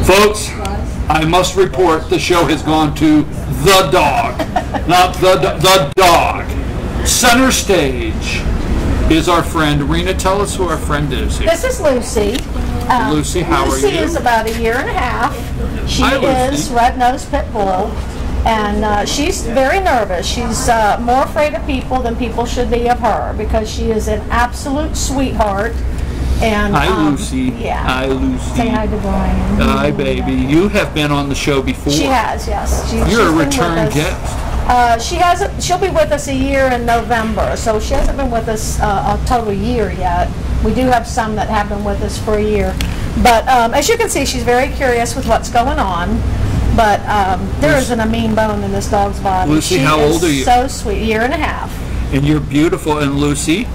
Folks, I must report the show has gone to the dog, not the dog. Center stage is our friend. Rena, tell us who our friend is here. This is Lucy. Lucy, how are you? Lucy is about 1.5 years. She Hi, is red-nosed pit bull, and she's very nervous. She's more afraid of people than people should be of her, because she is an absolute sweetheart. And, hi, Lucy. Yeah. Hi, Lucy. Say hi to Brian. Hi, baby. You have been on the show before. She has, yes. You're a return guest. She hasn't. She'll be with us a year in November, so she hasn't been with us a total year yet. We do have some that have been with us for a year, but as you can see, she's very curious with what's going on. But there isn't a mean bone in this dog's body. Lucy, how old are you? So sweet, 1.5 years. And you're beautiful. And Lucy,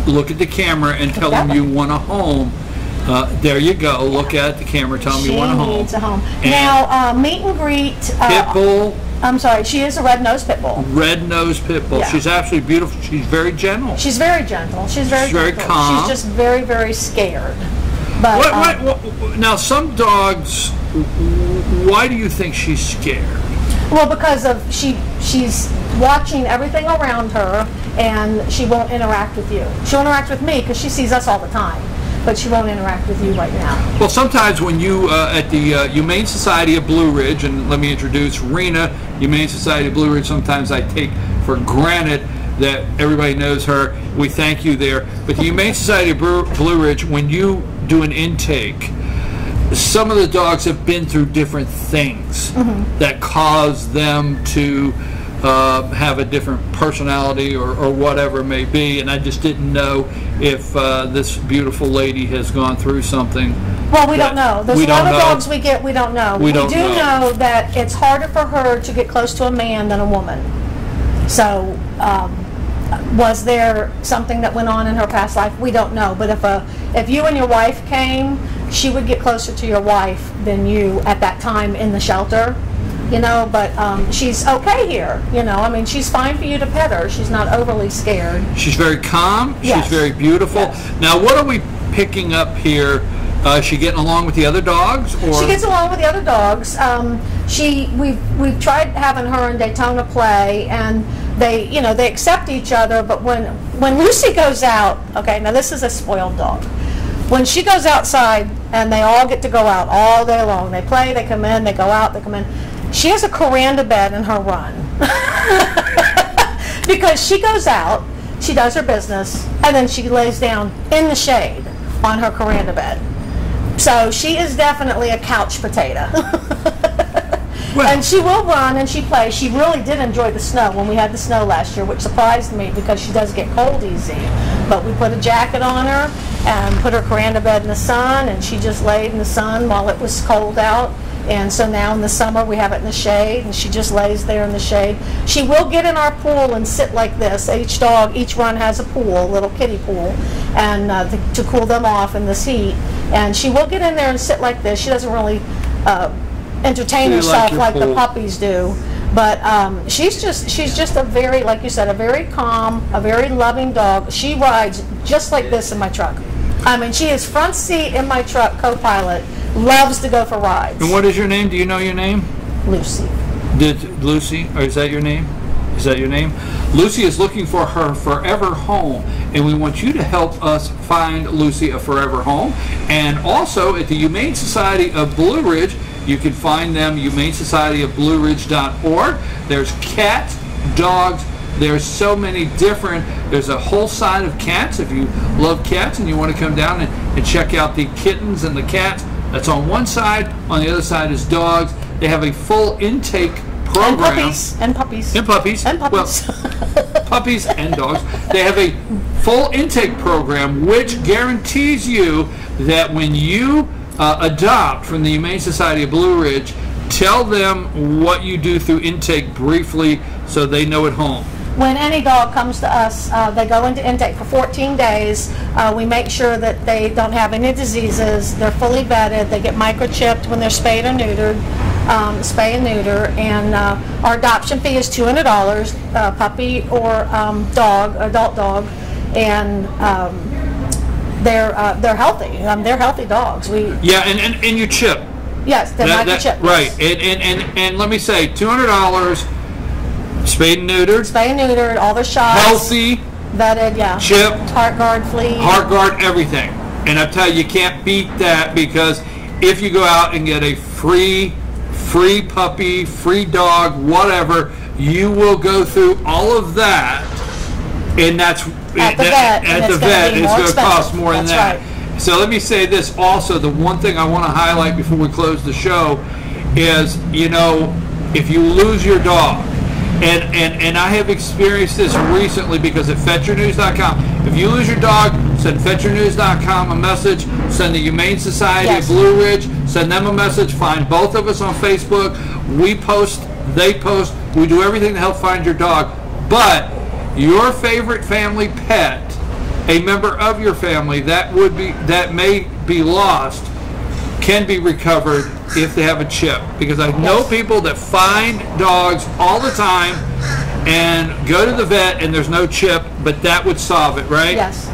look at the camera and tell them you want a home. There you go. Look at the camera. Tell them you want a home. She needs a home. And now, meet and greet. Pit bull. I'm sorry. She is a red-nosed pit bull. Red-nosed pit bull. Yeah. She's absolutely beautiful. She's very gentle. She's very gentle. She's very calm. She's just very, very scared. But what, now, some dogs. Why do you think she's scared? Well, because of she's watching everything around her, and she won't interact with you. She'll interact with me because she sees us all the time, but she won't interact with you right now. Well, sometimes when you at the Humane Society of Blue Ridge, and let me introduce Rena, Humane Society of Blue Ridge. Sometimes I take for granted that everybody knows her. We thank you there. But the Humane Society of Blue Ridge, when you do an intake, some of the dogs have been through different things that cause them to have a different personality or whatever it may be, and I just didn't know if this beautiful lady has gone through something. Well, we don't know. There's a lot of dogs we get, we don't know. We do know that it's harder for her to get close to a man than a woman. So, was there something that went on in her past life? We don't know. But if you and your wife came, she would get closer to your wife than you at that time in the shelter. You know, but she's okay here. You know, I mean, she's fine for you to pet her. She's not overly scared. She's very calm. Yes. She's very beautiful. Yes. Now, what are we picking up here? Is she getting along with the other dogs? Or? She gets along with the other dogs. We've tried having her and Daytona play, and they accept each other. But when Lucy goes out, okay, now this is a spoiled dog. When she goes outside, and they all get to go out all day long. They play, they come in, they go out, they come in. She has a coranda bed in her run. Because she goes out, she does her business, and then she lays down in the shade on her coranda bed. So she is definitely a couch potato. Well, and she will run and she plays. She really did enjoy the snow when we had the snow last year, which surprised me because she does get cold easy. But we put a jacket on her and put her coranda bed in the sun, and she just laid in the sun while it was cold out. And so now in the summer we have it in the shade, and she just lays there in the shade. She will get in our pool and sit like this. Each run has a pool, a little kiddie pool, and to cool them off in this heat. And she will get in there and sit like this. She doesn't really entertain herself like the puppies do. But she's just a very, like you said, a very calm, a very loving dog. She rides just like this in my truck. I mean, she is front seat in my truck, co-pilot. Loves to go for rides. And what is your name? Do you know your name? Lucy. Lucy, or is that your name? Is that your name? Lucy is looking for her forever home, and we want you to help us find Lucy a forever home. And also at the Humane Society of Blue Ridge, you can find them, humanesocietyofblueridge.org. There's cats, dogs. There's so many different, there's a whole side of cats. If you love cats and you want to come down and check out the kittens and the cats, that's on one side. On the other side is dogs. They have a full intake program. And puppies. Well, puppies and dogs. They have a full intake program which guarantees you that when you adopt from the Humane Society of Blue Ridge, tell them what you do through intake briefly so they know at home. When any dog comes to us, they go into intake for 14 days. We make sure that they don't have any diseases. They're fully vetted. They get microchipped when they're spayed or neutered, spay and neuter. And our adoption fee is $200, puppy or dog, adult dog. And they're healthy. They're healthy dogs. Yeah, and you chip. Yes, they're microchipped. Right, and let me say, $200, spayed and neutered. Spayed and neutered, all their shots. Healthy. Vetted, yeah. Chipped. Heart guard, flea. Heart guard, everything. And I tell you can't beat that, because if you go out and get a free puppy, free dog, whatever, you will go through all of that, and that's at the vet, it's going to cost more than that. Right. So let me say this also. The one thing I want to highlight before we close the show is, if you lose your dog, and I have experienced this recently, because at FetYourNews.com, if you lose your dog, send FetYourNews.com a message, send the Humane Society of Blue Ridge, send them a message, find both of us on Facebook. We post, they post, we do everything to help find your dog. But your favorite family pet, a member of your family that may be lost, can be recovered if they have a chip, because I know people that find dogs all the time and go to the vet and there's no chip, but that would solve it, right? Yes.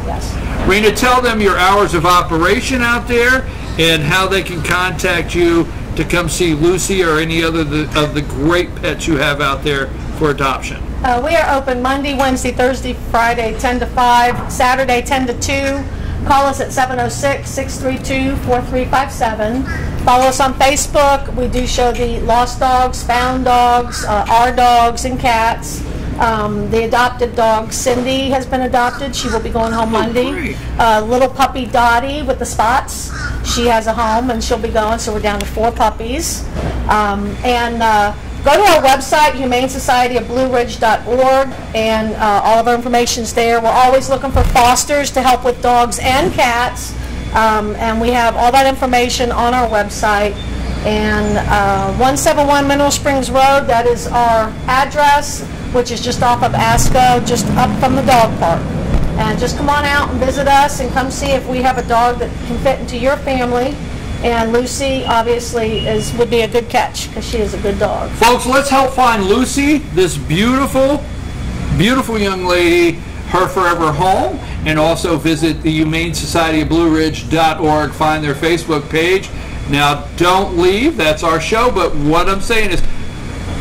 Rena, tell them your hours of operation out there and how they can contact you to come see Lucy or any other of the great pets you have out there for adoption. We are open Monday, Wednesday, Thursday, Friday 10 to 5, Saturday 10 to 2. Call us at 706-632-4357. Follow us on Facebook. We do show the lost dogs, found dogs, our dogs and cats. The adopted dog, Cindy, has been adopted. She will be going home Monday. Little puppy Dottie with the spots. She has a home and she'll be going, so we're down to 4 puppies. Go to our website, humanesocietyofblueridge.org, and all of our information's there. We're always looking for fosters to help with dogs and cats, and we have all that information on our website. And 171 Mineral Springs Road, that is our address, which is just off of Asco, just up from the dog park. And just come on out and visit us and come see if we have a dog that can fit into your family. And Lucy, obviously, would be a good catch, because she is a good dog. Folks, let's help find Lucy, this beautiful, beautiful young lady, her forever home, and also visit the Humane Society of BlueRidge.org, find their Facebook page. Now, don't leave. That's our show, but what I'm saying is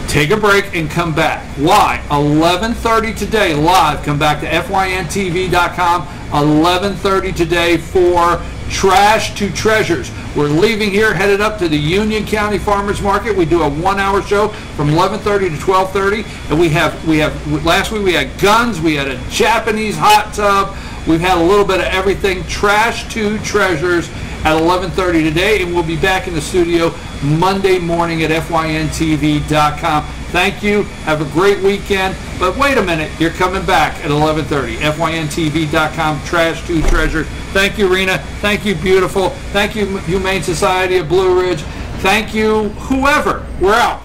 take a break and come back. Why? 11:30 today, live. Come back to FYNTV.com, 11:30 today for Trash to Treasures. We're leaving here, headed up to the Union County Farmers Market. We do a 1-hour show from 11:30 to 12:30, and we have last week we had guns, we had a Japanese hot tub, we've had a little bit of everything. Trash to Treasures at 11:30 today, and we'll be back in the studio Monday morning at FYNTV.com. Thank you. Have a great weekend. But wait a minute, you're coming back at 11:30. FYNTV.com, Trash to Treasures. Thank you, Rena. Thank you, beautiful. Thank you, Humane Society of Blue Ridge. Thank you, whoever. We're out.